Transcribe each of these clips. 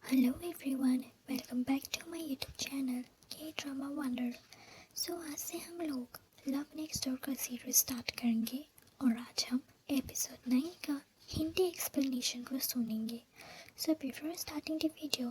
Hello everyone, welcome back to my YouTube channel K drama wonder. आज से हम लोग लव नेक्स्ट डोर का सीरीज स्टार्ट करेंगे और आज हम एपिसोड 9 का हिंदी एक्सप्लेनेशन को सुनेंगे। Before starting the video,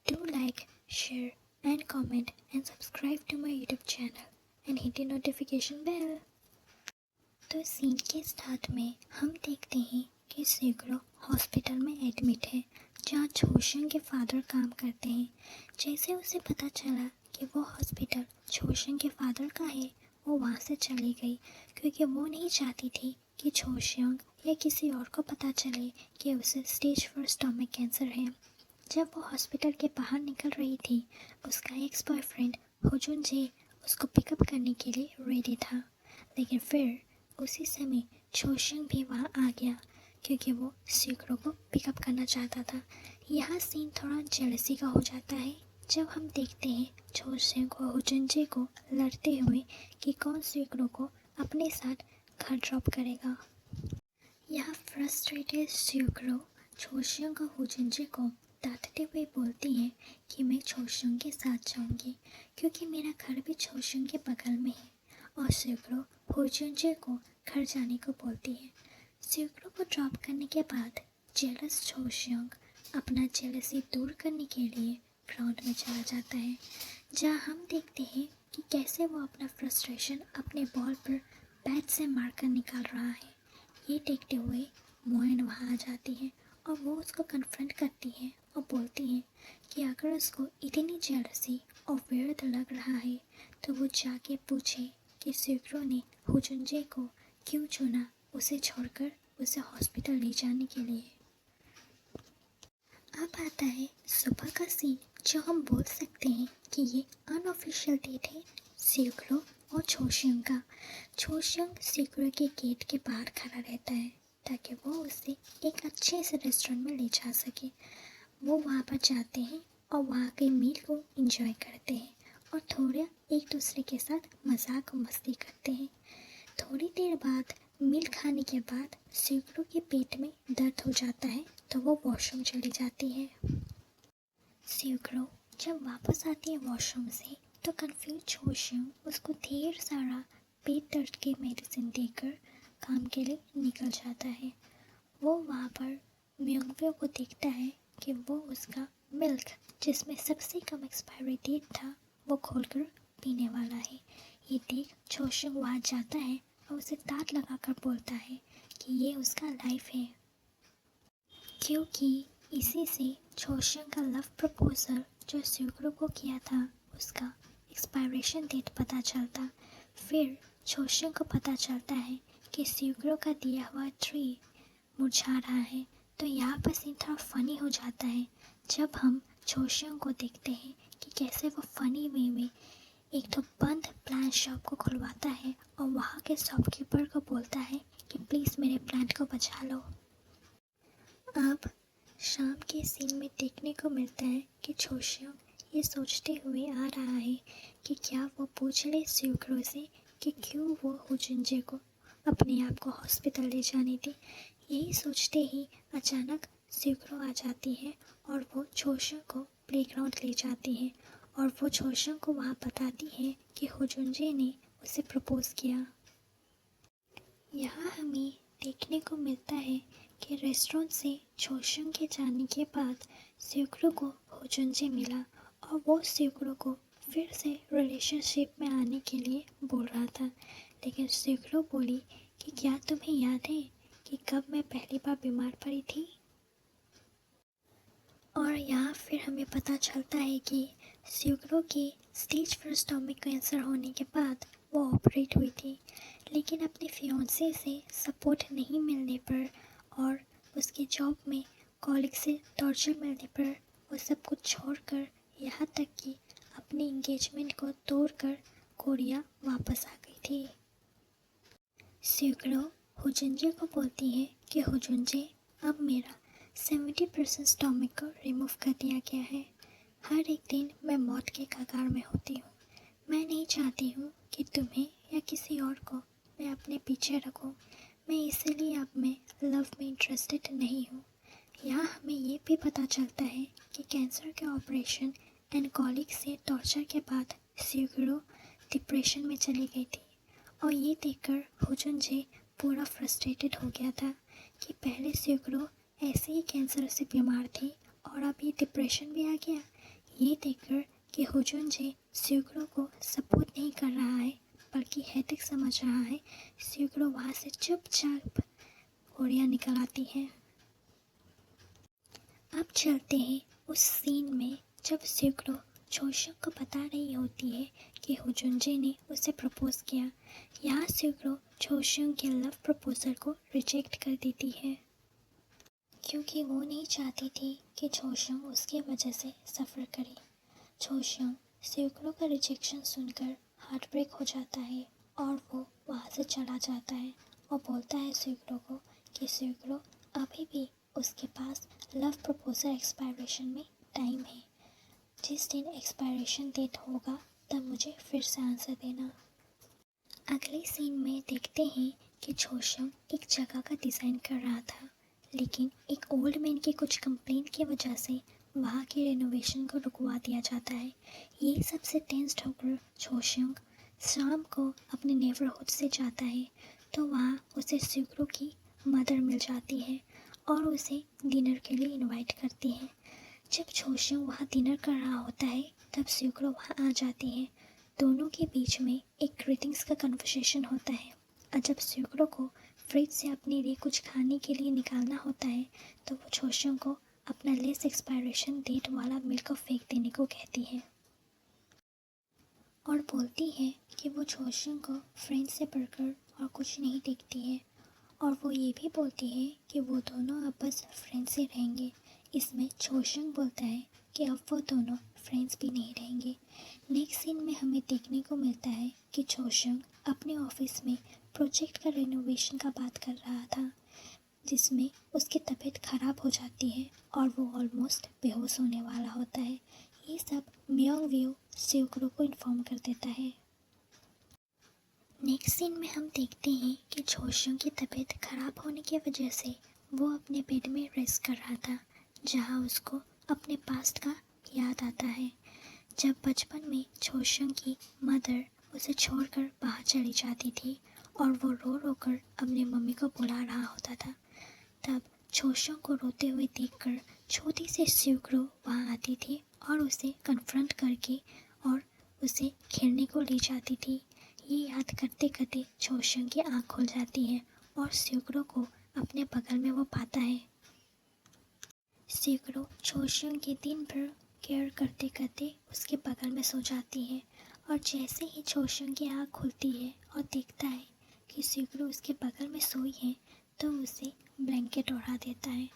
do like, share and comment and subscribe to my YouTube channel and hit the notification bell. तो सीन के स्टार्ट में हम देखते हैं कि सेगरो हॉस्पिटल में एडमिट है जहाँ छोशंग के फादर काम करते हैं। जैसे उसे पता चला कि वो हॉस्पिटल छोशंग के फादर का है, वो वहाँ से चली गई क्योंकि वो नहीं चाहती थी कि छोशंग या किसी और को पता चले कि उसे स्टेज 4 स्टमक कैंसर है। जब वो हॉस्पिटल के बाहर निकल रही थी, उसका एक्स बॉयफ्रेंड होजुन जे उसको पिकअप करने के लिए रेडी था, लेकिन फिर उसी समय छोशंग भी वहाँ आ गया क्योंकि वो सीकरो को पिकअप करना चाहता था। यहाँ सीन थोड़ा जेलसी का हो जाता है जब हम देखते हैं छोशंग और होजुनजे को लड़ते हुए कि कौन सीकरो को अपने साथ घर ड्रॉप करेगा। यहाँ फ्रस्ट्रेटेड सीकरो छोशंग और होजुनजे को डांटते हुए बोलती है कि मैं छोशंग के साथ जाऊंगी क्योंकि मेरा घर भी छोशंग के बगल में है, और सीकरो होजुनजे को घर जाने को बोलती है। सीकरो को ड्रॉप करने के बाद जेलस छोशंग अपना जेलसी दूर करने के लिए ग्राउंड में चला जाता है, जहाँ हम देखते हैं कि कैसे वो अपना फ्रस्ट्रेशन अपने बॉल पर बैट से मारकर निकाल रहा है। ये देखते हुए मोइन वहाँ आ जाती है और वो उसको कन्फ्रंट करती है और बोलती है कि अगर उसको इतनी जेलसी और वियर्ड लग रहा है तो वो जाके पूछे कि सीकरो ने होजुनजे को क्यों चुना उसे छोड़कर उसे हॉस्पिटल ले जाने के लिए। अब आता है सुबह का सीन, जो हम बोल सकते हैं कि ये अनऑफिशियल डेट है सीकरो और छोशंग का। छोशंग सीकरो के गेट के बाहर खड़ा रहता है ताकि वो उसे एक अच्छे से रेस्टोरेंट में ले जा सके। वो वहाँ पर जाते हैं और वहाँ के मील को एंजॉय करते हैं और थोड़ा एक दूसरे के साथ मजाक मस्ती करते हैं। थोड़ी देर बाद मील खाने के बाद सीकरो के पेट में दर्द हो जाता है तो वो वॉशरूम चली जाती है। सीकरो जब वापस आती है वॉशरूम से तो कंफ्यूज छोशंग उसको ढेर सारा पेट दर्द की मेडिसिन देकर काम के लिए निकल जाता है। वो वहाँ पर म्योंगव्यो को देखता है कि वो उसका मिल्क, जिसमें सबसे कम एक्सपायरी डेट था, वो खोलकर पीने वाला है। ये देख छोशंग वहाँ जाता है और उसे दांत लगाकर बोलता है कि ये उसका लाइफ है, क्योंकि इसी से छोशंग का लव प्रपोजल जो सीकरो को किया था उसका एक्सपायरेशन डेट पता चलता। फिर छोशंग को पता चलता है कि सीकरो का दिया हुआ ट्री मुरझा रहा है। तो यहाँ पर सीन थोड़ा फनी हो जाता है जब हम छोशंग को देखते हैं कि कैसे वो फनी वे में एक तो बंद प्लांट शॉप को खुलवाता है और वहाँ के शॉपकीपर को बोलता है कि प्लीज़ मेरे प्लांट को बचा लो। अब शाम के सीन में देखने को मिलता है कि छोशंग ये सोचते हुए आ रहा है कि क्या वो पूछ ले सीकरो से कि क्यों वो होजुनजे को अपने आप को हॉस्पिटल ले जाने दी। यही सोचते ही अचानक सीकरो आ जाती है और वो छोशंग को प्लेग्राउंड ले जाती है और वो छोशंग को वहाँ बताती है कि होजुनजे ने उसे प्रपोज किया। यहाँ हमें देखने को मिलता है कि रेस्टोरेंट से छोशंग के जाने के बाद सीकरो को होजुनजे मिला और वो सीकरो को फिर से रिलेशनशिप में आने के लिए बोल रहा था, लेकिन सीकरो बोली कि क्या तुम्हें याद है कि कब मैं पहली बार बीमार पड़ी थी। और यहाँ फिर हमें पता चलता है कि सीकरो के स्टेज 4 स्टमक कैंसर होने के बाद वो ऑपरेट हुई थी, लेकिन अपने फियांसे से सपोर्ट नहीं मिलने पर और उसके जॉब में कॉलिग से टॉर्चर मिलने पर वो सब कुछ छोड़कर यहाँ तक कि अपने एंगेजमेंट को तोड़कर कोरिया वापस आ गई थी। सीकरो होजुनजे को बोलती है कि होजुनजे, अब मेरा 70% स्टमक को रिमूव कर दिया गया है। हर एक दिन मैं मौत के कगार में होती हूँ। मैं नहीं चाहती हूँ कि तुम्हें या किसी और को मैं अपने पीछे रखूँ। मैं इसीलिए अब मैं लव में इंटरेस्टेड नहीं हूँ। यहाँ हमें ये भी पता चलता है कि कैंसर के ऑपरेशन एंड कॉलिक से टॉर्चर के बाद स्यूग्रो डिप्रेशन में चली गई थी। और ये देखकर हुजुनजे पूरा फ्रस्ट्रेटेड हो गया था कि पहले स्यूग्रो ऐसे ही कैंसर से बीमार थी और अब ये डिप्रेशन भी आ गया। ये देखकर कि हुजुनजे स्यूग्रो को सपोर्ट नहीं कर रहा है बल्कि हेडेक समझ रहा है, स्यूग्रो वहाँ से चुपचाप गोलियाँ निकल आती हैं। अब चलते हैं उस सीन में जब स्यूग्रो छोशंग को बता रही होती है कि हुजुनजे ने उसे प्रपोज किया। यहाँ स्यूग्रो छोशंग के लव प्रपोजल को रिजेक्ट कर देती है क्योंकि वो नहीं चाहती थी कि छोशंग उसकी वजह से सफ़र करे। छोशंग स्यूग्रो का रिजेक्शन सुनकर हार्ट ब्रेक हो जाता है और वो वहाँ से चला जाता है और बोलता है स्यूग्रो को कि स्यूग्रो अभी भी उसके पास लव प्रपोजल एक्सपायरेशन में टाइम है। जिस दिन एक्सपायरेशन डेट होगा तब मुझे फिर से आंसर देना। अगले सीन में देखते हैं कि छोशंग एक जगह का डिज़ाइन कर रहा था, लेकिन एक ओल्ड मैन की कुछ कंप्लेंट की वजह से वहाँ की रेनोवेशन को रुकवा दिया जाता है। ये सबसे टेंस्ड होकर छोशंग शाम को अपने नेबरहुड से जाता है तो वहाँ उसे स्यूग्रो की मदर मिल जाती है और उसे डिनर के लिए इनवाइट करती है। जब छोशंग वहाँ डिनर कर रहा होता है तब स्यूग्रो वहाँ आ जाती है। दोनों के बीच में एक ग्रीटिंग्स का कन्वर्सेशन होता है और जब स्यूग्रो को फ्रिज से अपने लिए कुछ खाने के लिए निकालना होता है तो वो छोशंग को अपना लेस एक्सपायरेशन डेट वाला मिल्क फेंक देने को कहती है और बोलती है कि वो छोशंग को फ्रेंड से बढ़कर और कुछ नहीं देखती है और वो ये भी बोलती है कि वो दोनों अब बस फ्रेंड्स ही रहेंगे। इसमें छोशंग बोलता है कि अब वो दोनों फ्रेंड्स भी नहीं रहेंगे। नेक्स्ट सीन में हमें देखने को मिलता है कि छोशंग अपने ऑफिस में प्रोजेक्ट का रेनोवेशन का बात कर रहा था जिसमें उसकी तबीयत ख़राब हो जाती है और वो ऑलमोस्ट बेहोश होने वाला होता है। ये सब म्योंग व्यू स्यूग्रो को इन्फॉर्म कर देता है। नेक्स्ट सीन में हम देखते हैं कि छोशंग की तबीयत ख़राब होने की वजह से वो अपने बेड में रेस्ट कर रहा था जहाँ उसको अपने पास्ट का याद आता है जब बचपन में छोशंग की मदर उसे छोड़कर बाहर चली जाती थी और वो रो रो कर अपनी मम्मी को बुला रहा होता था। तब छोशंग को रोते हुए देखकर छोटी सी स्यूग्रो वहाँ आती थी और उसे कन्फ्रंट करके और उसे खेलने को ले जाती थी। ये याद करते करते छोशंग की आँख खुल जाती है और स्यूग्रो को अपने बगल में वो पाता है। स्यूग्रो छोशंग के दिन भर केयर करते करते उसके बगल में सो जाती है और जैसे ही छोशंग की आँख खुलती है और देखता है कि स्यूग्रो उसके बगल में सोई है तो उसे ब्लैंकेट ओढ़ा देता है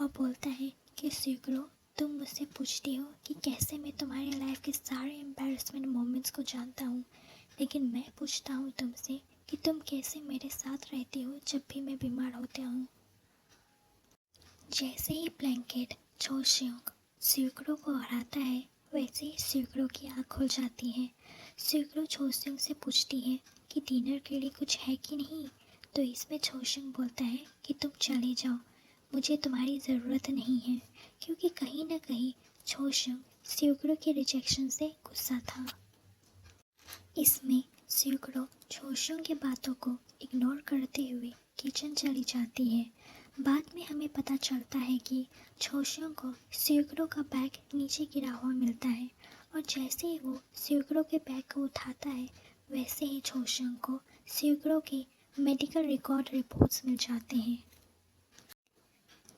और बोलता है कि स्यूग्रो तुम मुझसे पूछती हो कि कैसे मैं तुम्हारी लाइफ के सारे एम्बैरेसमेंट मोमेंट्स को जानता हूँ, लेकिन मैं पूछता हूँ तुमसे कि तुम कैसे मेरे साथ रहती हो जब भी मैं बीमार होता हूँ। जैसे ही ब्लैंकेट छोशंग स्यूग्रो को ओढ़ाता है वैसे ही स्यूग्रो की आँख खुल जाती है। स्यूग्रो छोशंग से पूछती है कि डिनर के लिए कुछ है कि नहीं, तो इसमें छोशंग बोलता है कि तुम चले जाओ, मुझे तुम्हारी ज़रूरत नहीं है, क्योंकि कहीं ना कहीं छोशंग स्यूग्रो के रिजेक्शन से गुस्सा था। इसमें स्यूग्रो छोशंग की बातों को इग्नोर करते हुए किचन चली जाती है। बाद में हमें पता चलता है कि छोशंग को स्यूग्रो का बैग नीचे गिरा हुआ मिलता है और जैसे ही वो स्यूग्रो के बैग को उठाता है वैसे ही छोशंग को स्यूग्रो के मेडिकल रिकॉर्ड रिपोर्ट्स मिल जाते हैं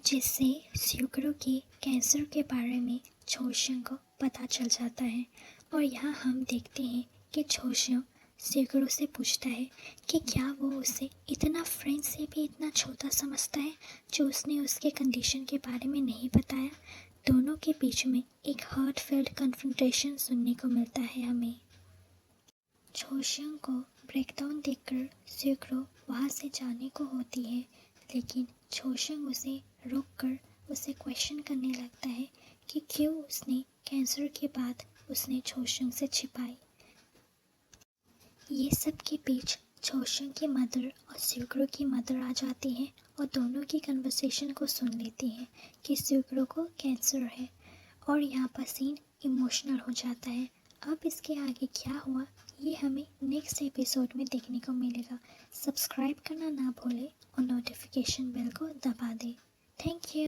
जिससे स्यूग्रो के कैंसर के बारे में छोशंग को पता चल जाता है। और यहाँ हम देखते हैं कि छोशंग स्यूग्रो से पूछता है कि क्या वो उसे इतना फ्रेंड से भी इतना छोटा समझता है जो उसने उसके कंडीशन के बारे में नहीं बताया। दोनों के बीच में एक हार्टफेल्ट कन्फ्रंटेशन सुनने को मिलता है हमें। छोशंग को ब्रेकडाउन देखकर स्यूग्रो वहाँ से जाने को होती है, लेकिन छोशंग उसे रोककर उसे क्वेश्चन करने लगता है कि क्यों उसने कैंसर के बाद उसने छोशंग से छिपाई। ये सब के बीच छोशुंग की मदर और स्यूक्रो की मदर आ जाती हैं और दोनों की कन्वर्सेशन को सुन लेती हैं कि स्यूक्रो को कैंसर है। और यहाँ पर सीन इमोशनल हो जाता है। अब इसके आगे क्या हुआ ये हमें नेक्स्ट एपिसोड में देखने को मिलेगा। सब्सक्राइब करना ना भूलें और नोटिफिकेशन बेल को दबा दें। Thank you.